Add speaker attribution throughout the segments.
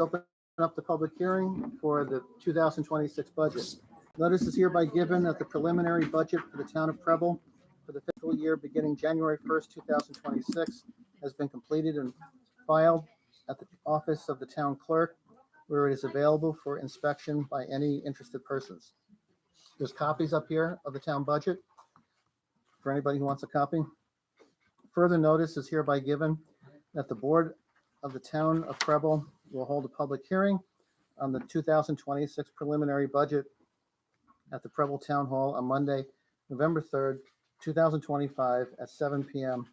Speaker 1: Open up the public hearing for the 2026 budget. Notice is hereby given that the preliminary budget for the town of Preble for the fiscal year beginning January 1st, 2026 has been completed and filed at the office of the town clerk, where it is available for inspection by any interested persons. There's copies up here of the town budget for anybody who wants a copy. Further notice is hereby given that the board of the town of Preble will hold a public hearing on the 2026 preliminary budget at the Preble Town Hall on Monday, November 3rd, 2025 at 7 p.m.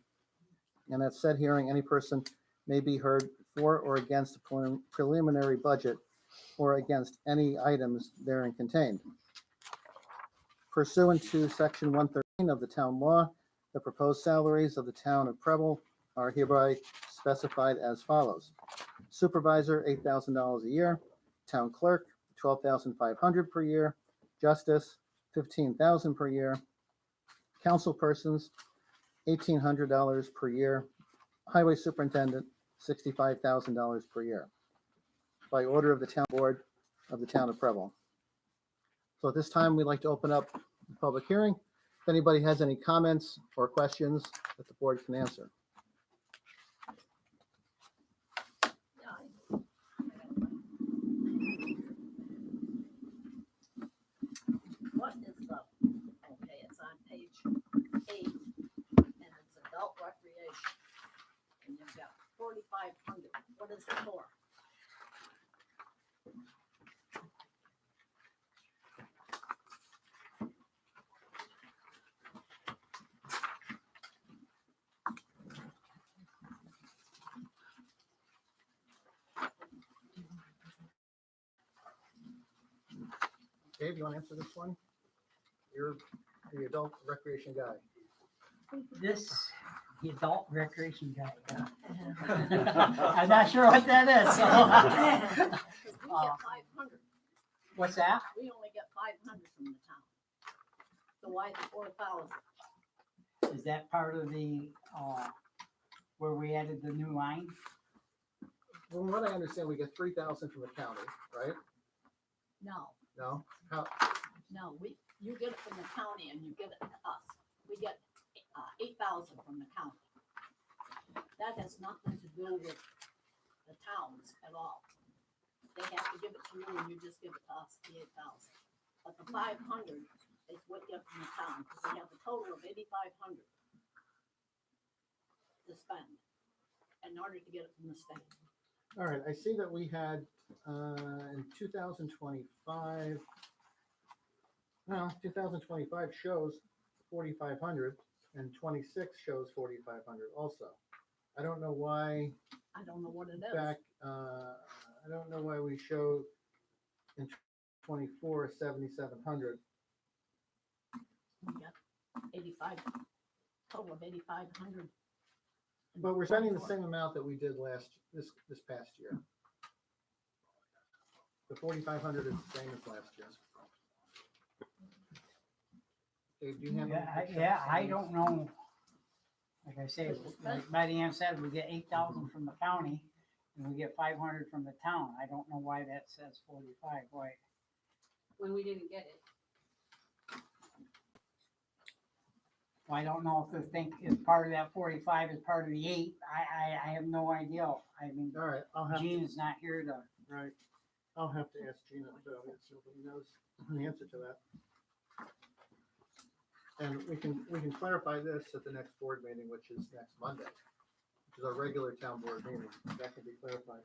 Speaker 1: And at said hearing, any person may be heard for or against the preliminary budget or against any items therein contained. Pursuant to Section 113 of the town law, the proposed salaries of the town of Preble are hereby specified as follows. Supervisor, $8,000 a year. Town clerk, $12,500 per year. Justice, $15,000 per year. Council persons, $1,800 per year. Highway superintendent, $65,000 per year. By order of the town board of the town of Preble. So at this time, we'd like to open up the public hearing. If anybody has any comments or questions that the board can answer.
Speaker 2: What is the, okay, it's on page 8, and it's adult recreation. And you've got 4,500. What is it for?
Speaker 1: Dave, you want to answer this one? You're the adult recreation guy.
Speaker 3: This, the adult recreation guy. Yeah. I'm not sure what that is. So.
Speaker 2: 'Cause we get 500.
Speaker 3: What's that?
Speaker 2: We only get 500 from the town. So why the 4,000?
Speaker 3: Is that part of the, where we added the new line?
Speaker 1: From what I understand, we get 3,000 from the county, right?
Speaker 2: No,
Speaker 1: No? How?
Speaker 2: no, you get it from the county and you get it to us. We get 8,000 from the county. That has nothing to do with the towns at all. They have to give it to you and you just give it to us, the 8,000. But the 500 is what you get from the town, because we have a total of 8,500 to spend in order to get it from the state.
Speaker 1: All right, I see that we had in 2025, well, 2025 shows 4,500 and 26 shows 4,500 also. I don't know why
Speaker 2: I don't know what it is.
Speaker 1: back, I don't know why we showed in 24 7,700.
Speaker 2: We got 85, total of 8,500.
Speaker 1: But we're spending the same amount that we did this past year. The 4,500 is the same as last year. Dave, do you have?
Speaker 3: I don't know. Like I say, like Maddie said, we get 8,000 from the county and we get 500 from the town. I don't know why that says 45. Why?
Speaker 2: When we didn't get it.
Speaker 3: Well, I don't know if the thing is part of that 45 is part of the 8. I have no idea. I mean,
Speaker 1: All right, I'll have
Speaker 3: Gene is not here to.
Speaker 1: right. I'll have to ask Gina too. If nobody knows the answer to that. And we can clarify this at the next board meeting, which is next Monday, which is our regular town board meeting. That can be clarified.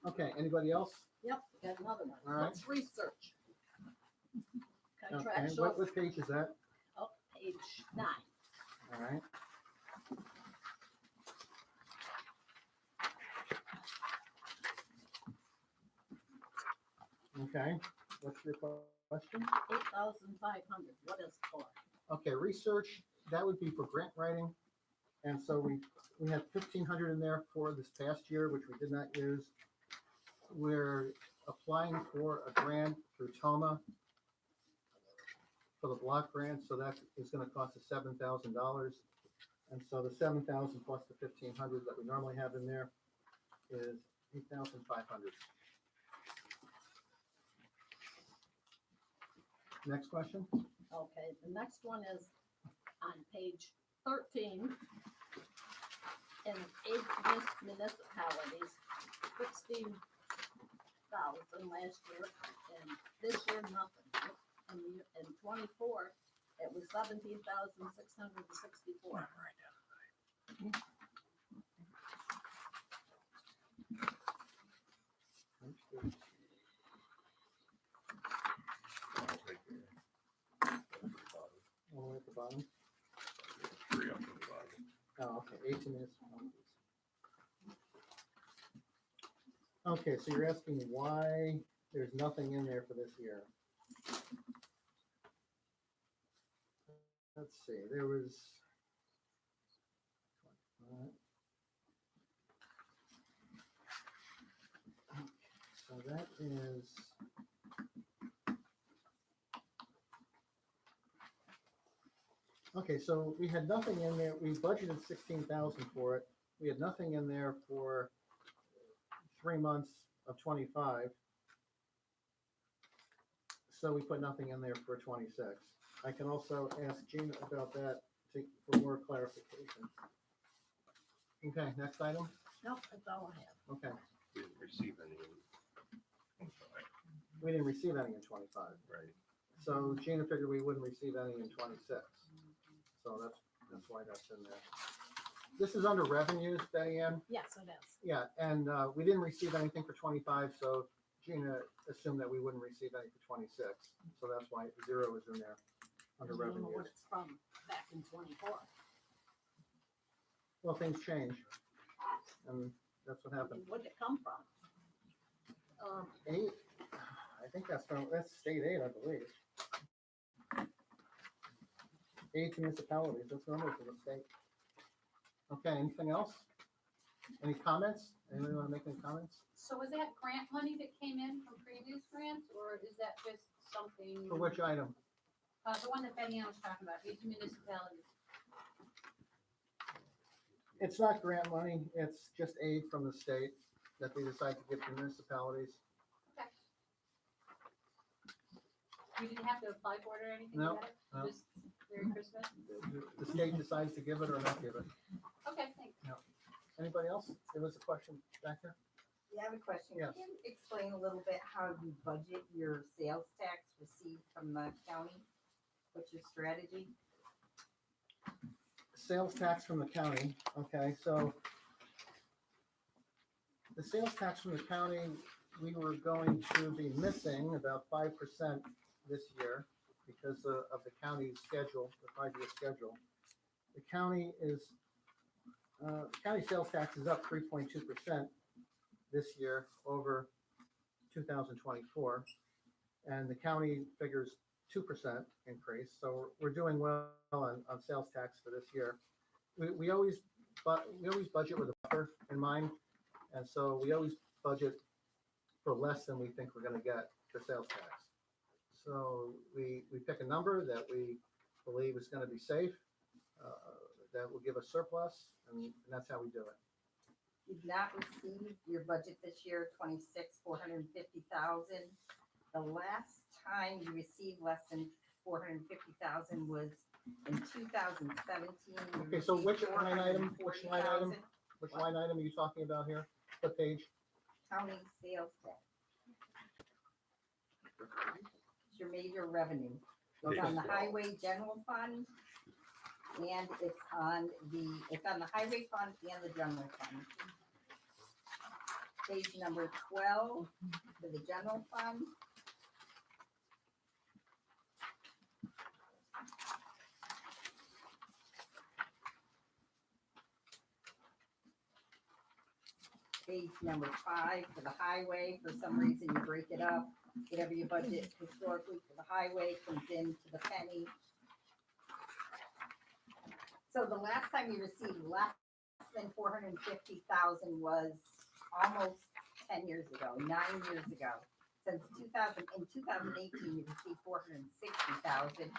Speaker 1: Okay, anybody else?
Speaker 2: Yep, we got another one.
Speaker 1: All right.
Speaker 2: Let's research.
Speaker 1: Okay,
Speaker 2: Contractual,
Speaker 1: what page is that?
Speaker 2: oh, page 9.
Speaker 1: All right. Okay, what's your question?
Speaker 2: 8,500, what is it for?
Speaker 1: Okay, research, that would be for grant writing. And so we had 1,500 in there for this past year, which we did not use. We're applying for a grant through TOMA for the block grant, so that is gonna cost us $7,000. And so the 7,000 plus the 1,500 that we normally have in there is 8,500. Next question?
Speaker 2: Okay, the next one is on page 13. In 8 municipalities, 16,000 last year, and this year nothing. In 24, it was 17,664.
Speaker 1: All the way at the bottom?
Speaker 4: Three up to the bottom.
Speaker 1: Oh, okay, 18 municipalities. Okay, so you're asking why there's nothing in there for this year. Let's see, there was. So that is. Okay, so we had nothing in there, we budgeted 16,000 for it, we had nothing in there for 3 months of 25. So we put nothing in there for 26. I can also ask Gina about that for more clarification. Okay, next item,
Speaker 2: Nope, that's all I have.
Speaker 1: okay,
Speaker 4: We didn't receive any. I'm sorry,
Speaker 1: we didn't receive any in 25.
Speaker 4: right?
Speaker 1: So Gina figured we wouldn't receive any in 26. So that's why that's in there. This is under revenues, Betty Ann.
Speaker 2: Yes, it is.
Speaker 1: Yeah, and we didn't receive anything for 25, so Gina assumed that we wouldn't receive any for 26. So that's why 0 is in there under
Speaker 2: I don't know what
Speaker 1: revenues.
Speaker 2: it's from back in 24.
Speaker 1: Well, things change, and that's what happened.
Speaker 2: Where'd it come from?
Speaker 1: 8, I think that's state aid, I believe. 8 municipalities, that's normal for the state. Okay, anything else? Any comments? Anybody want to make any comments?
Speaker 5: So was that grant money that came in from previous grants, or is that just something?
Speaker 1: For which item?
Speaker 5: The one that Betty Ann was talking about, these municipalities.
Speaker 1: It's not grant money, it's just aid from the state that they decide to give to municipalities.
Speaker 5: Okay. You didn't have to apply for it or anything?
Speaker 1: No,
Speaker 5: you got it?
Speaker 1: no.
Speaker 5: Just Merry Christmas?
Speaker 1: The state decides to give it or not give it.
Speaker 5: Okay, thanks.
Speaker 1: Anybody else? There was a question back there?
Speaker 6: Yeah, I have a question.
Speaker 1: Yes.
Speaker 6: Can you explain a little bit how you budget your sales tax received from the county? What's your strategy?
Speaker 1: Sales tax from the county, okay, so the sales tax from the county, we were going to be missing about 5% this year because of the county's schedule, the 5-year schedule. The county sales tax is up 3.2% this year over 2024. And the county figures 2% increase, so we're doing well on sales tax for this year. We always budget with a buffer in mind, and so we always budget for less than we think we're gonna get for sales tax. So we pick a number that we believe is gonna be safe, that will give us surplus, and that's how we do it.
Speaker 6: You've not received your budget this year, 450,000. The last time you received less than 450,000 was in 2017. You
Speaker 1: Okay, so which
Speaker 6: received
Speaker 1: line item,
Speaker 6: 440,000.
Speaker 1: which line item are you talking about here? What page?
Speaker 6: County sales tax. It's your major revenue. It's on the highway general fund, and it's on the highway fund and the general fund. Page number 12 for the general fund. Page number 5 for the highway. For some reason, you break it up. Whatever you budget historically for the highway comes in to the penny. So the last time you received less than 450,000 was almost 10 years ago, 9 years ago. Since 2018, you received 460,000.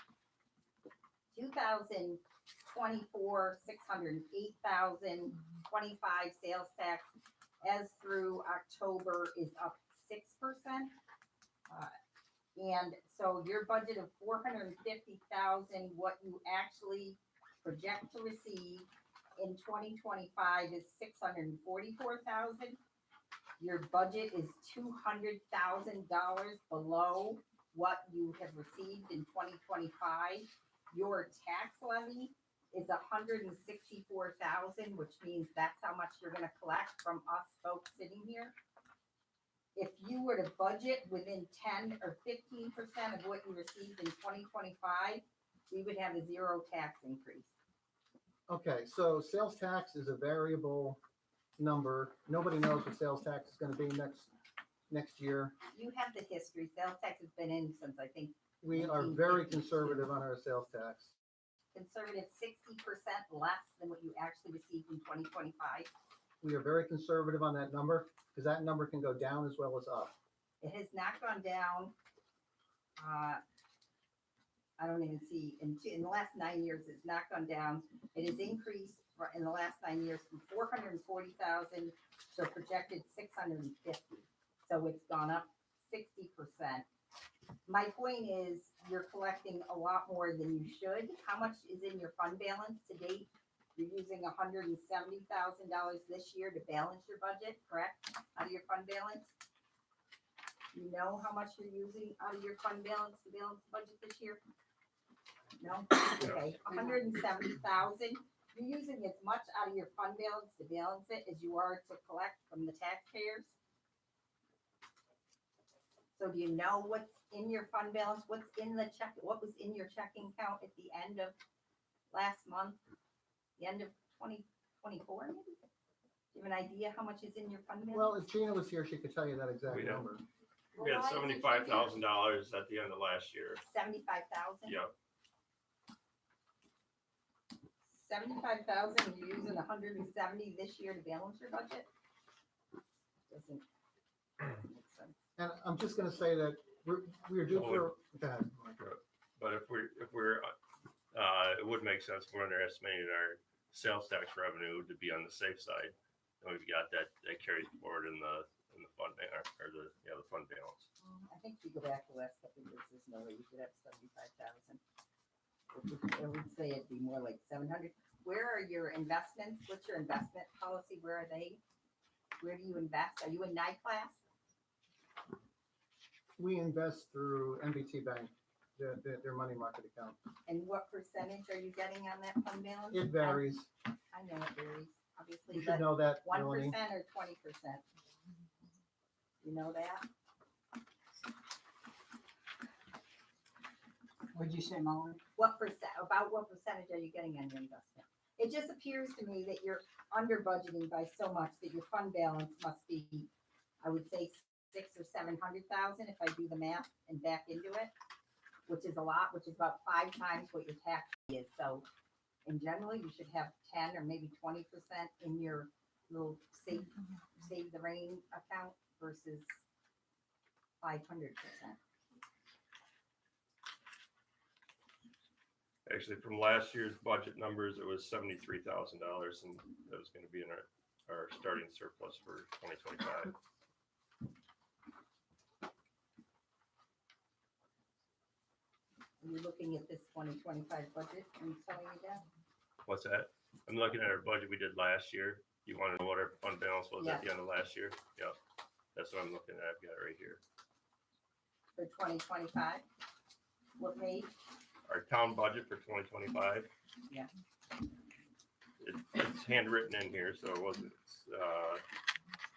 Speaker 6: 2024, 608,000. 25 sales tax as through October is up 6%. And so your budget of 450,000, what you actually project to receive in 2025 is 644,000. Your budget is $200,000 below what you have received in 2025. Your tax levy is 164,000, which means that's how much you're gonna collect from us folks sitting here. If you were to budget within 10 or 15% of what you received in 2025, we would have a zero tax increase.
Speaker 1: Okay, so sales tax is a variable number. Nobody knows what sales tax is gonna be next year.
Speaker 6: You have the history. Sales tax has been in since, I think,
Speaker 1: We are very conservative on our sales tax.
Speaker 6: conservative 60% less than what you actually received in 2025.
Speaker 1: We are very conservative on that number, because that number can go down as well as up.
Speaker 6: It has not gone down. I don't even see, in the last 9 years, it's not gone down. It has increased in the last 9 years from 440,000 to a projected 650. So it's gone up 60%. My point is, you're collecting a lot more than you should. How much is in your fund balance to date? You're using $170,000 this year to balance your budget, correct? Out of your fund balance? You know how much you're using out of your fund balance to balance the budget this year? No? Okay, 170,000. You're using as much out of your fund balance to balance it as you are to collect from the taxpayers. So do you know what's in your fund balance? What's in the check? What was in your checking account at the end of last month? The end of 2024, maybe? Do you have an idea how much is in your fund balance?
Speaker 1: Well, if Gina was here, she could tell you that exact
Speaker 4: Yeah.
Speaker 1: number.
Speaker 4: We had $75,000 at the end of last year.
Speaker 6: 75,000?
Speaker 4: Yep.
Speaker 6: 75,000, you're using 170 this year to balance your budget? Doesn't make sense.
Speaker 1: And I'm just gonna say that we're due for, go ahead.
Speaker 4: But if we're, it would make sense if we're underestimating our sales tax revenue to be on the safe side. And we've got that carries forward in the fund, or the fund balance.
Speaker 6: I think if you go back the last couple of years, there's no way you could have 75,000. I would say it'd be more like 700. Where are your investments? What's your investment policy? Where are they? Where do you invest? Are you in NICLAS?
Speaker 1: We invest through MBT Bank, their money market account.
Speaker 6: And what percentage are you getting on that fund balance?
Speaker 1: It varies.
Speaker 6: I know it varies, obviously,
Speaker 1: You should
Speaker 6: but
Speaker 1: know that,
Speaker 6: 1%
Speaker 1: Melanie.
Speaker 6: or 20%? You know that?
Speaker 3: What'd you say, Molly?
Speaker 6: What percentage are you getting on your investment? It just appears to me that you're under budgeting by so much that your fund balance must be, I would say, 600,000 or 700,000 if I do the math and back into it, which is a lot, which is about 5 times what your tax is. So in general, you should have 10 or maybe 20% in your little save the rain account versus 500%.
Speaker 4: Actually, from last year's budget numbers, it was $73,000, and that was going to be in our starting surplus for 2025.
Speaker 6: Are you looking at this 2025 budget and telling me that?
Speaker 4: What's that? I'm looking at our budget we did last year. You want to know what our fund balance was at the end of last year? Yep. That's what I'm looking at. I've got it right here.
Speaker 6: For 2025? What page?
Speaker 4: Our town budget for 2025.
Speaker 6: Yeah.
Speaker 4: It's handwritten in here, so it wasn't,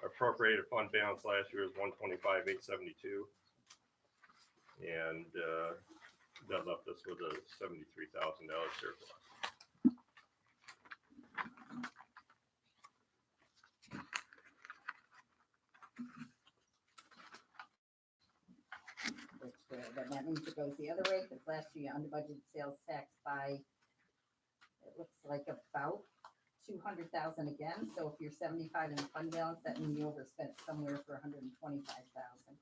Speaker 4: appropriated fund balance last year was 125,872. And, that left us with a $73,000 surplus.
Speaker 6: That means it goes the other way, because last year you under budgeted sales tax by, it looks like about 200,000 again. So if you're 75 in the fund balance, that means you overspent somewhere for 125,000.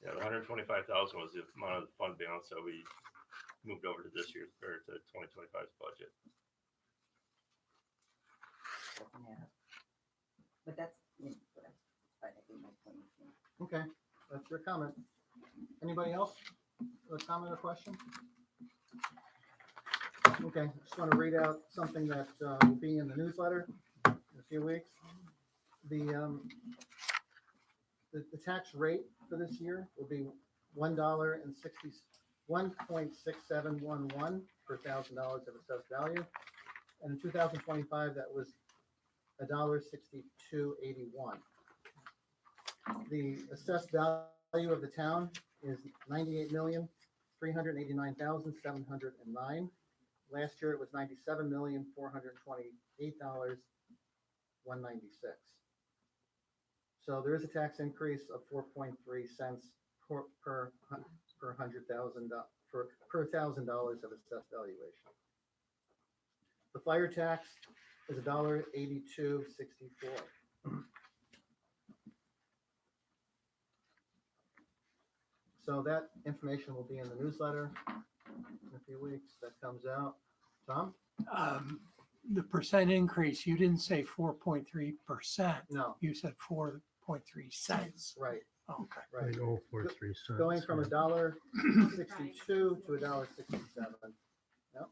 Speaker 4: Yeah, the 125,000 was the amount of the fund balance that we moved over to this year's, or to 2025's budget.
Speaker 6: But that's, whatever. But I think my point is,
Speaker 1: Okay, that's your comment. Anybody else? A comment or question? Okay, just want to read out something that will be in the newsletter in a few weeks. The tax rate for this year will be $1.6711 per $1,000 of assessed value. And in 2025, that was $1.6281. The assessed value of the town is $98,389,709. Last year it was $97,428,196. So there is a tax increase of 4.3 cents per $100,000 per $1,000 of assessed valuation. The fire tax is $1.8264. So that information will be in the newsletter in a few weeks. That comes out. Tom?
Speaker 7: The percent increase, you didn't say 4.3%.
Speaker 1: No,
Speaker 7: You said 4.3 cents.
Speaker 1: right,
Speaker 7: Okay.
Speaker 1: right.
Speaker 8: 0.43 cents.
Speaker 1: Going from $1.62 to $1.67. Yep.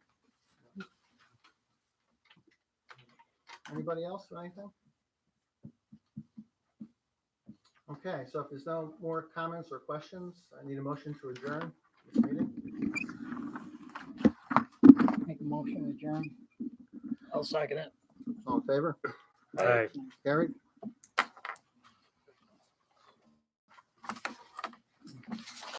Speaker 1: Anybody else or anything? Okay, so if there's no more comments or questions, I need a motion to adjourn this meeting.
Speaker 3: Make a motion to adjourn.
Speaker 7: I'll second it.
Speaker 1: All in favor?
Speaker 8: Aye.
Speaker 1: Carried?